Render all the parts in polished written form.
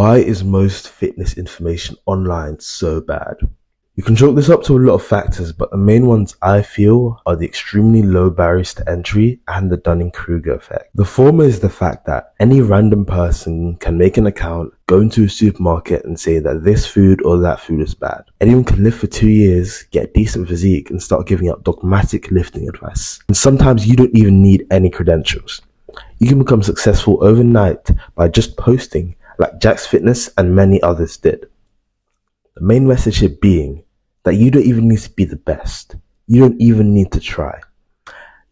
Why is most fitness information online so bad? You can chalk this up to a lot of factors, but the main ones I feel are the extremely low barriers to entry and the Dunning-Kruger effect. The former is the fact that any random person can make an account, go into a supermarket and say that this food or that food is bad. Anyone can live for 2 years, get a decent physique and start giving out dogmatic lifting advice. And sometimes you don't even need any credentials. You can become successful overnight by just posting, like Jack's Fitness and many others did. The main message here being that you don't even need to be the best. You don't even need to try.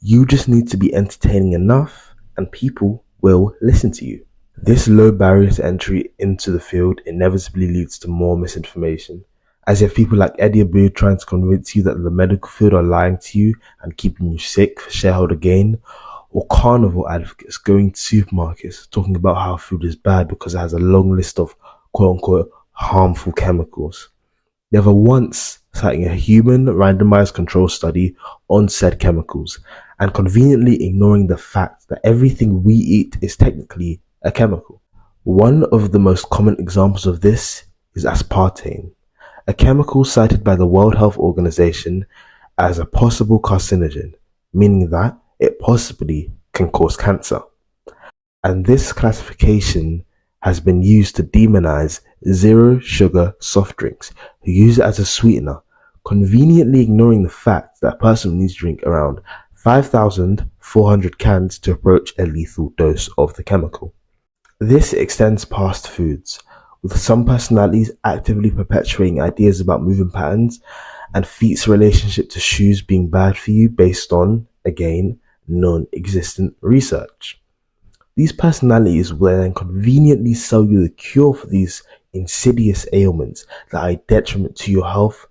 You just need to be entertaining enough and people will listen to you. This low barrier to entry into the field inevitably leads to more misinformation, as you have people like Eddie Abu trying to convince you that the medical field are lying to you and keeping you sick for shareholder gain, or carnivore advocates going to supermarkets talking about how food is bad because it has a long list of quote-unquote harmful chemicals, never once citing a human randomized control study on said chemicals, and conveniently ignoring the fact that everything we eat is technically a chemical. One of the most common examples of this is aspartame, a chemical cited by the World Health Organization as a possible carcinogen, meaning that it possibly can cause cancer. And this classification has been used to demonize zero sugar soft drinks who use it as a sweetener, conveniently ignoring the fact that a person needs to drink around 5,400 cans to approach a lethal dose of the chemical. This extends past foods, with some personalities actively perpetuating ideas about movement patterns and feet's relationship to shoes being bad for you based on, again, non-existent research. These personalities will then conveniently sell you the cure for these insidious ailments that are a detriment to your health,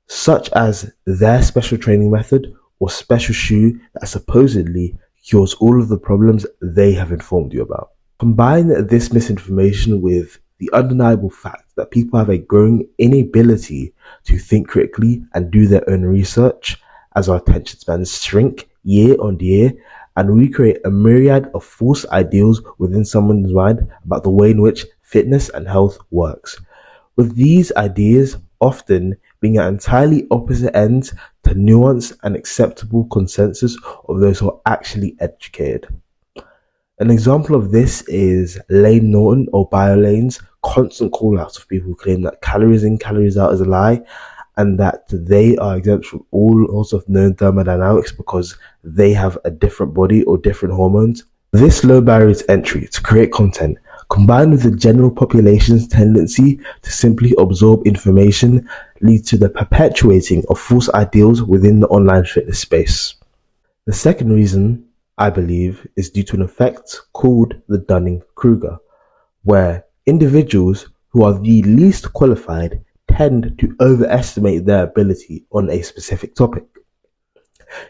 such as their special training method or special shoe that supposedly cures all of the problems they have informed you about. Combine this misinformation with the undeniable fact that people have a growing inability to think critically and do their own research, as our attention spans shrink year on year, and we create a myriad of false ideals within someone's mind about the way in which fitness and health works, with these ideas often being at entirely opposite ends to nuanced and acceptable consensus of those who are actually educated. An example of this is Lane Norton or BioLane's constant call-outs of people who claim that calories in, calories out is a lie, and that they are exempt from all sorts of known thermodynamics because they have a different body or different hormones. This low barrier to entry to create content, combined with the general population's tendency to simply absorb information, leads to the perpetuating of false ideals within the online fitness space. The second reason, I believe, is due to an effect called the Dunning-Kruger, where individuals who are the least qualified tend to overestimate their ability on a specific topic.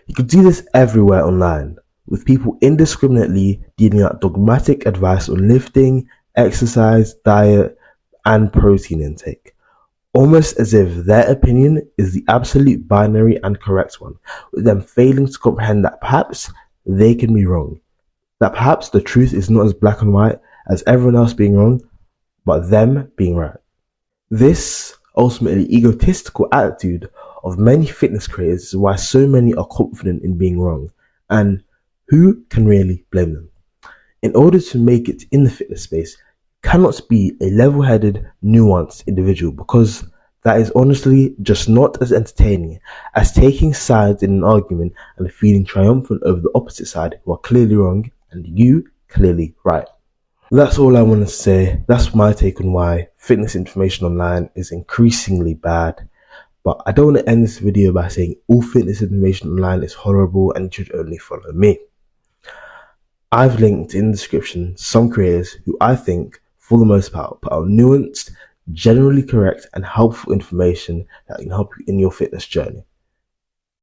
You can see this everywhere online, with people indiscriminately dealing out dogmatic advice on lifting, exercise, diet, and protein intake, almost as if their opinion is the absolute binary and correct one, with them failing to comprehend that perhaps they can be wrong, that perhaps the truth is not as black and white as everyone else being wrong, but them being right. This ultimately egotistical attitude of many fitness creators is why so many are confident in being wrong, and who can really blame them? In order to make it in the fitness space, you cannot be a level-headed, nuanced individual, because that is honestly just not as entertaining as taking sides in an argument and feeling triumphant over the opposite side who are clearly wrong and you clearly right. That's all I want to say. That's my take on why fitness information online is increasingly bad. But I don't want to end this video by saying all fitness information online is horrible and you should only follow me. I've linked in the description some creators who I think, for the most part, put out nuanced, generally correct and helpful information that can help you in your fitness journey.